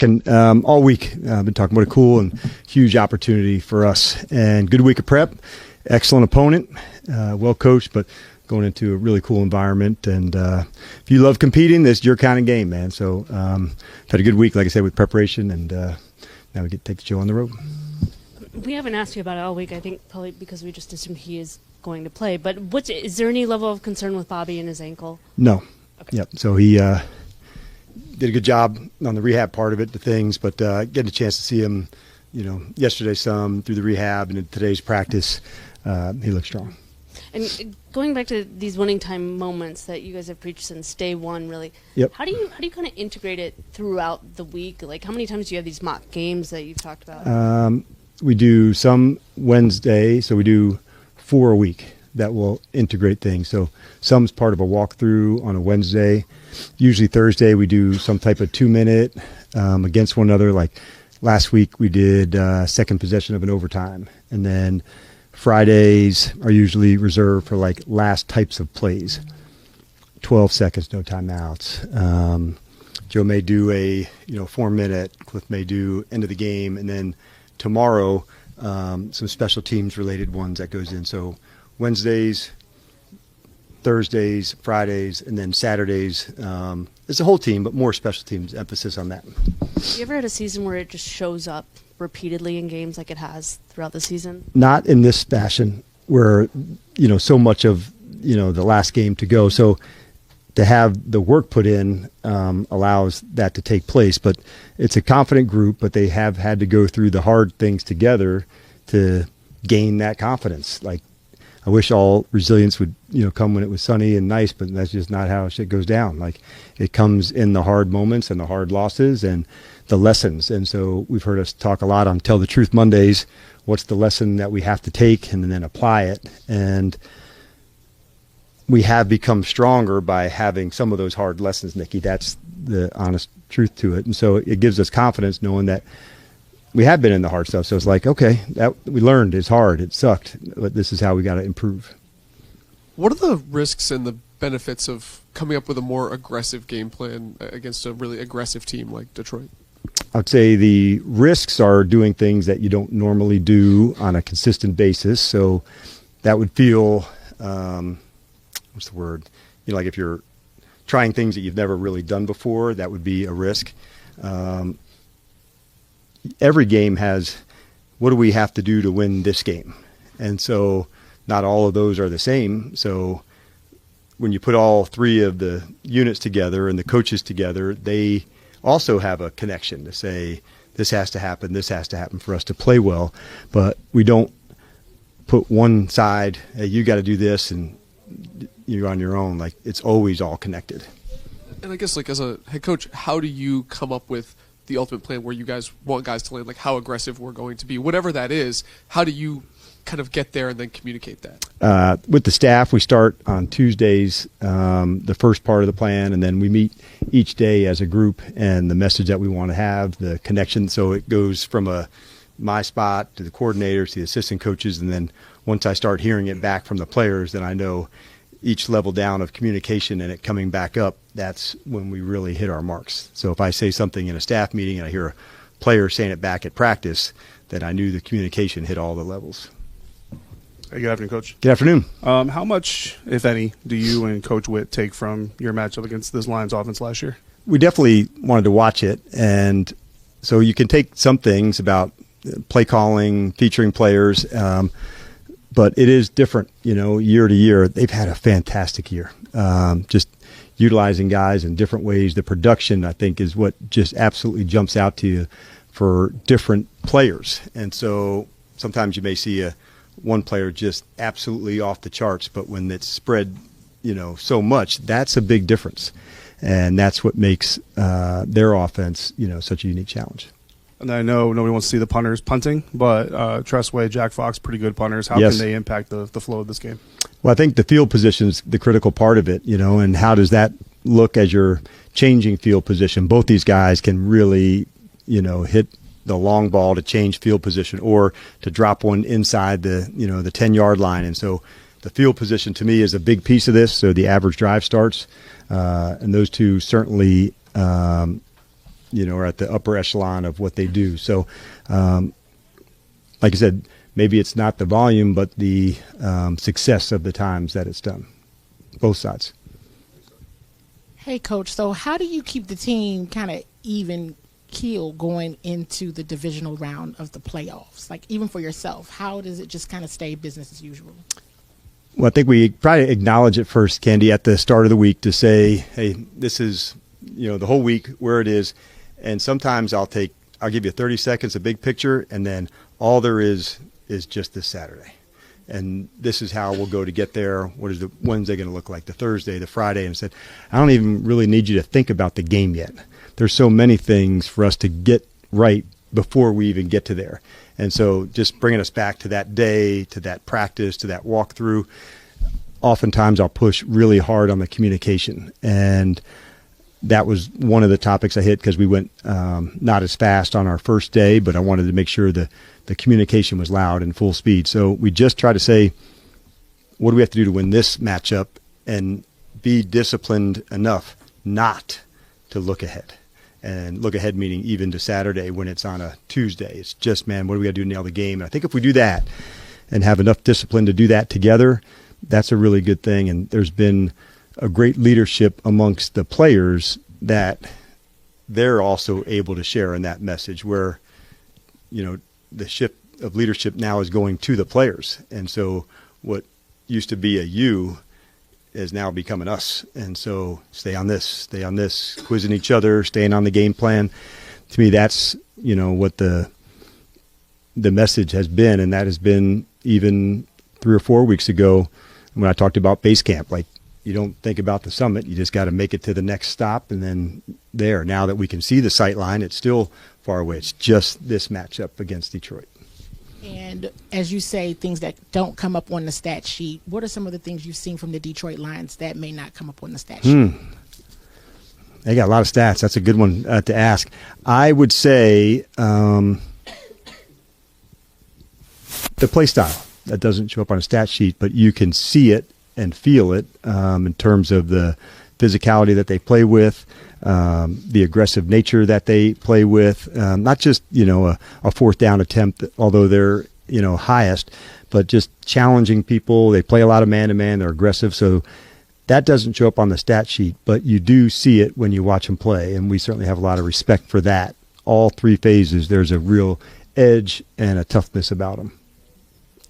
talking all week. I've been talking about a cool and huge opportunity for us, and good week of prep. Excellent opponent, well coached, but going into a really cool environment. And if you love competing, this is your kind of game, man. So had a good week, like I said, with preparation, and now we get to take the show on the road. We haven't asked you about it all week, I think probably because we just assumed he is going to play. But is there any level of concern with Bobby and his ankle? No. Okay. Yep. So he did a good job on the rehab part of it, the things, but getting a chance to see him, yesterday some through the rehab and in today's practice, he looks strong. And going back to these winning time moments that you guys have preached since day one, really, yep. How do you kind of integrate it throughout the week? Like, how many times do you have these mock games that you've talked about? We do some Wednesday, so we do 4 a week that will integrate things. So some's part of a walkthrough on a Wednesday. Usually Thursday we do some type of 2-minute against one another. Like last week we did second possession of an overtime, and then Fridays are usually reserved for like last types of plays. 12 seconds, no timeouts. Joe may do a 4-minute. Cliff may do end of the game, and then tomorrow some special teams related ones that goes in. So Wednesdays, Thursdays, Fridays, and then Saturdays. It's a whole team, but more special teams, emphasis on that. You ever had a season where it just shows up repeatedly in games like it has throughout the season? Not in this fashion where, so much of, the last game to go. So to have the work put in allows that to take place. But it's a confident group, but they have had to go through the hard things together to gain that confidence. Like, I wish all resilience would, come when it was sunny and nice, but that's just not how shit goes down. Like, it comes in the hard moments and the hard losses and the lessons. And so we've heard us talk a lot on Tell the Truth Mondays. What's the lesson that we have to take and then apply it? And we have become stronger by having some of those hard lessons, Nikki. That's the honest truth to it. And so it gives us confidence knowing that we have been in the hard stuff. So it's like, okay, that we learned it's hard. It sucked, but this is how we got to improve. What are the risks and the benefits of coming up with a more aggressive game plan against a really aggressive team like Detroit? I'd say the risks are doing things that you don't normally do on a consistent basis. So that would feel, what's the word? Like if you're trying things that you've never really done before, that would be a risk. Every game has, what do we have to do to win this game? And so not all of those are the same. So when you put all three of the units together and the coaches together, they also have a connection to say, this has to happen for us to play well. But we don't put one side, hey, you got to do this and you're on your own. Like, it's always all connected. And I guess, like, as a head coach, how do you come up with the ultimate plan where you guys want guys to land, like how aggressive we're going to be, whatever that is? How do you kind of get there and then communicate that? With the staff, we start on Tuesdays, the first part of the plan, and then we meet each day as a group and the message that we want to have, the connection. So it goes from my spot to the coordinators, to the assistant coaches, and then once I start hearing it back from the players, then I know each level down of communication and it coming back up, that's when we really hit our marks. So if I say something in a staff meeting and I hear a player saying it back at practice, then I knew the communication hit all the levels. Hey, good afternoon, Coach. Good afternoon. How much, if any, do you and Coach Witt take from your matchup against this Lions offense last year? We definitely wanted to watch it, and so you can take some things about play calling, featuring players, but it is different, year to year. They've had a fantastic year. Just utilizing guys in different ways. The production, I think, is what just absolutely jumps out to you for different players. And so sometimes you may see one player just absolutely off the charts, but when it's spread, so much, that's a big difference. And that's what makes their offense, such a unique challenge. And I know nobody wants to see the punters punting, but Tressway, Jack Fox, pretty good punters. How Yes. can they impact the flow of this game? Well, I think the field position is the critical part of it, and how does that look as you're changing field position? Both these guys can really, hit the long ball to change field position or to drop one inside the 10-yard line. And so the field position to me is a big piece of this. So the average drive starts, and those two certainly are at the upper echelon of what they do. So, like I said, maybe it's not the volume, but the success of the times that it's done, both sides. Hey, Coach, so how do you keep the team kind of even keel going into the divisional round of the playoffs? Like, even for yourself, how does it just kind of stay business as usual? Well, I think we probably acknowledge it first, Candy, at the start of the week to say, hey, this is, the whole week where it is. And sometimes I'll give you 30 seconds, a big picture, and then all there is just this Saturday. And this is how we'll go to get there. What is the Wednesday going to look like? The Thursday, the Friday. And said, I don't even really need you to think about the game yet. There's so many things for us to get right before we even get to there. And so just bringing us back to that day, to that practice, to that walkthrough, oftentimes I'll push really hard on the communication. And that was one of the topics I hit because we went not as fast on our first day, but I wanted to make sure the communication was loud and full speed. So we just try to say, what do we have to do to win this matchup, and be disciplined enough not to look ahead. And look ahead meaning even to Saturday when it's on a Tuesday. It's just, man, what do we got to do to nail the game? And I think if we do that and have enough discipline to do that together, that's a really good thing. And there's been a great leadership amongst the players that they're also able to share in that message where, the shift of leadership now is going to the players. And so what used to be a you is now becoming us. And so stay on this, quizzing each other, staying on the game plan. To me, that's, what the message has been. And that has been even 3 or 4 weeks ago when I talked about base camp. Like, you don't think about the summit. You just got to make it to the next stop. And then there, now that we can see the sight line, it's still far away. It's just this matchup against Detroit. And as you say, things that don't come up on the stat sheet, what are some of the things you've seen from the Detroit Lions that may not come up on the stat sheet? They got a lot of stats. That's a good one to ask. I would say the play style. That doesn't show up on a stat sheet, but you can see it and feel it in terms of the physicality that they play with, the aggressive nature that they play with, not just, a fourth down attempt, although they're, highest, but just challenging people. They play a lot of man-to-man. They're aggressive. So that doesn't show up on the stat sheet, but you do see it when you watch them play, and we certainly have a lot of respect for that. All 3 phases, there's a real edge and a toughness about them.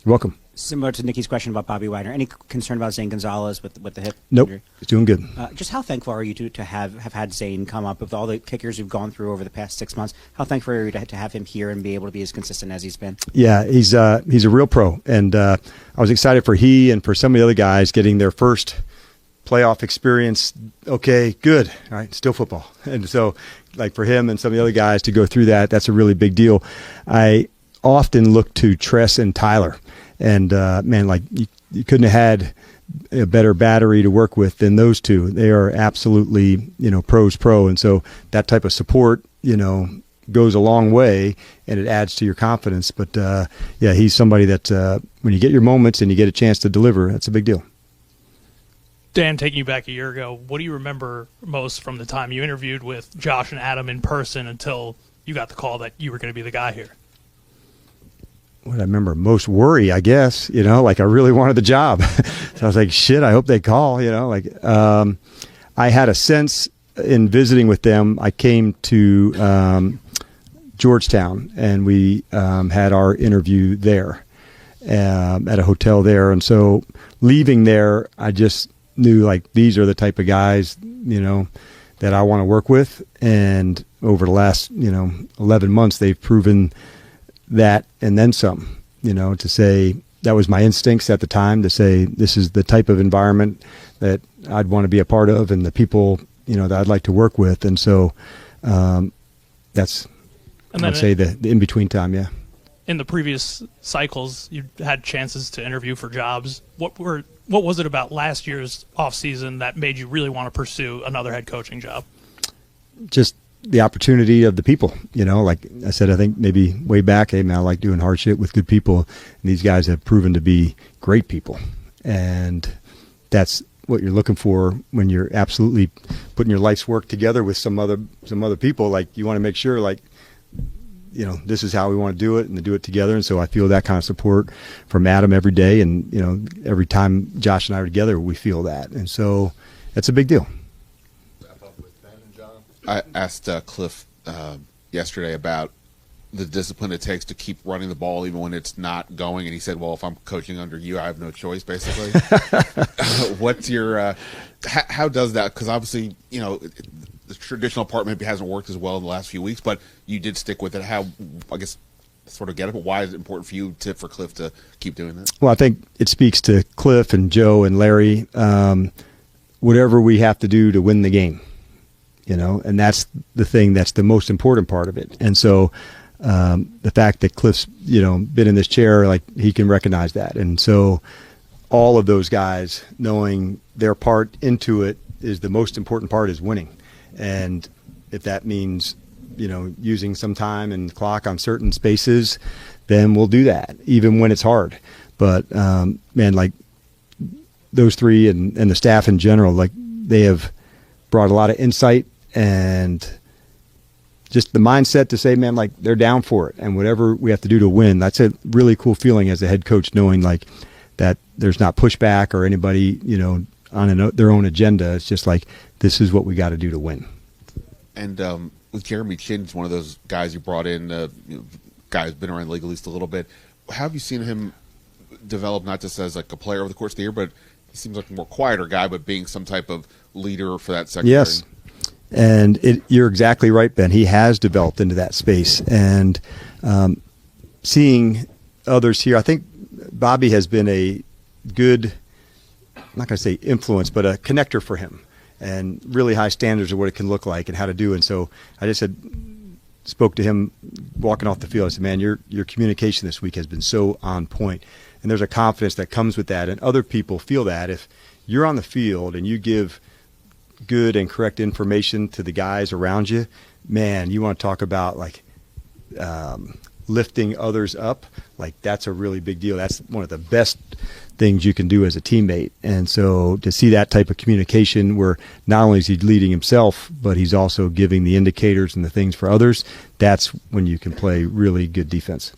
You're welcome. Similar to Nikki's question about Bobby Wagner, any concern about Zane Gonzalez with the hip Nope, injury? He's doing good. Just how thankful are you to have had Zane come up with all the kickers you've gone through over the past 6 months? How thankful are you to have him here and be able to be as consistent as he's been? Yeah, he's a real pro, and I was excited for he and for some of the other guys getting their first playoff experience. Okay, good. All right, still football. And so, like, for him and some of the other guys to go through that's a really big deal. I often look to Tress and Tyler. And, man, like you couldn't have had a better battery to work with than those two. They are absolutely, pros pro. And so that type of support, goes a long way, and it adds to your confidence. But, yeah, he's somebody that when you get your moments and you get a chance to deliver, that's a big deal. Dan, taking you back a year ago, what do you remember most from the time you interviewed with Josh and Adam in person until you got the call that you were going to be the guy here? What I remember most worry, I guess, like I really wanted the job. So I was like, shit, I hope they call, I had a sense in visiting with them. I came to Georgetown, and we had our interview there at a hotel there. And so leaving there, I just knew, like, these are the type of guys, that I want to work with. And over the last, 11 months, they've proven that and then some, to say that was my instincts at the time, to say this is the type of environment that I'd want to be a part of and the people, that I'd like to work with. And so that's, I'd say the in-between time, yeah. In the previous cycles, you had chances to interview for jobs. What was it about last year's offseason that made you really want to pursue another head coaching job? Just the opportunity of the people, like I said, I think maybe way back, hey man, I like doing hard shit with good people. And these guys have proven to be great people. And that's what you're looking for when you're absolutely putting your life's work together with some other people. Like, you want to make sure, like, you know, this is how we want to do it and to do it together. And so I feel that kind of support from Adam every day. And, you know, every time Josh and I are together, we feel that. And so it's a big deal. I asked Cliff yesterday about the discipline it takes to keep running the ball even when it's not going, and he said, well, if I'm coaching under you, I have no choice, basically. What's your how does that, because obviously, you know, the traditional part maybe hasn't worked as well in the last few weeks, but you did stick with it. How, I guess, sort of get it, but why is it important for you for Cliff to keep doing that? Well, I think it speaks to Cliff and Joe and Larry, whatever we have to do to win the game, you know, and that's the thing, that's the most important part of it. And so the fact that Cliff's, you know, been in this chair, like, he can recognize that. And so all of those guys knowing their part into it is the most important part, is winning. And if that means, you know, using some time and clock on certain spaces, then we'll do that, even when it's hard. But, man, like, those three and the staff in general, like, they have brought a lot of insight and just the mindset to say, man, like, they're down for it, and whatever we have to do to win. That's a really cool feeling as a head coach, knowing, like, that there's not pushback or anybody, you know, on their own agenda. It's just like, this is what we got to do to win. And with Jeremy Chinn's one of those guys you brought in, you know, guy who's been around the league at least a little bit. How have you seen him develop, not just as like a player over the course of the year, but he seems like a more quieter guy, but being some type of leader for that secondary? Yes. And you're exactly right, Ben. He has developed into that space. And seeing others here, I think Bobby has been a good, I'm not going to say influence, but a connector for him, and really high standards of what it can look like and how to do. And so I just spoke to him walking off the field. I said, man, your communication this week has been so on point. And there's a confidence that comes with that. And other people feel that if you're on the field and you give good and correct information to the guys around you, man, you want to talk about, like, lifting others up. Like, that's a really big deal. That's one of the best things you can do as a teammate. And so to see that type of communication where not only is he leading himself, but he's also giving the indicators and the things for others, that's when you can play really good defense.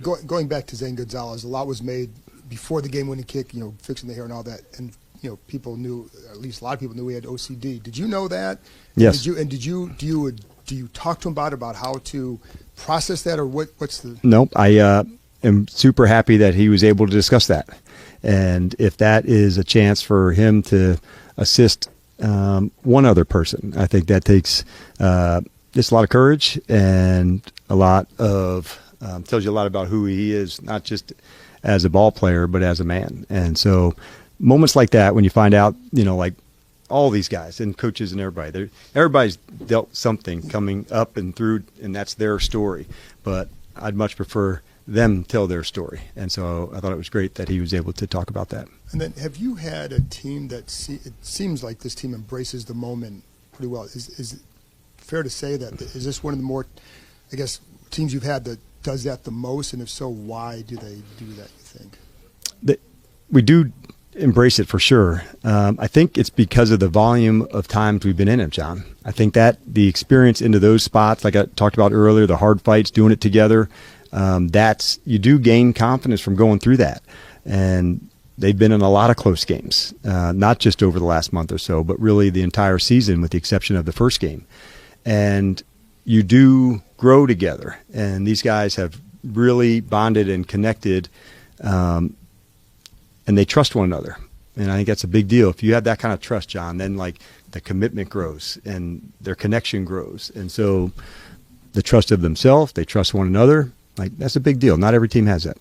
Going back to Zane Gonzalez, a lot was made before the game-winning kick, you know, fixing the hair and all that. And, you know, people knew, at least a lot of people knew he had OCD. Did you know that? Yes. Do you talk to him about how to process that, or what's the? Nope. I am super happy that he was able to discuss that. And if that is a chance for him to assist one other person, I think that takes just a lot of courage and a lot of tells you a lot about who he is, not just as a ball player, but as a man. And so moments like that, when you find out, you know, like, all these guys and coaches and everybody's dealt something coming up and through, and that's their story. But I'd much prefer them tell their story. And so I thought it was great that he was able to talk about that. And then, have you had a team that it seems like this team embraces the moment pretty well? Is it fair to say that is this one of the more, I guess, teams you've had that does that the most? And if so, why do they do that, you think? We do embrace it for sure. I think it's because of the volume of times we've been in it, John. I think that the experience into those spots, like I talked about earlier, the hard fights, doing it together, you do gain confidence from going through that. And they've been in a lot of close games, not just over the last month or so, but really the entire season with the exception of the first game. And you do grow together. And these guys have really bonded and connected, and they trust one another. And I think that's a big deal. If you have that kind of trust, John, then, like, the commitment grows and their connection grows. And so the trust of themselves, they trust one another. Like, that's a big deal. Not every team has that.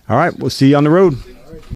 All right, we'll see you on the road.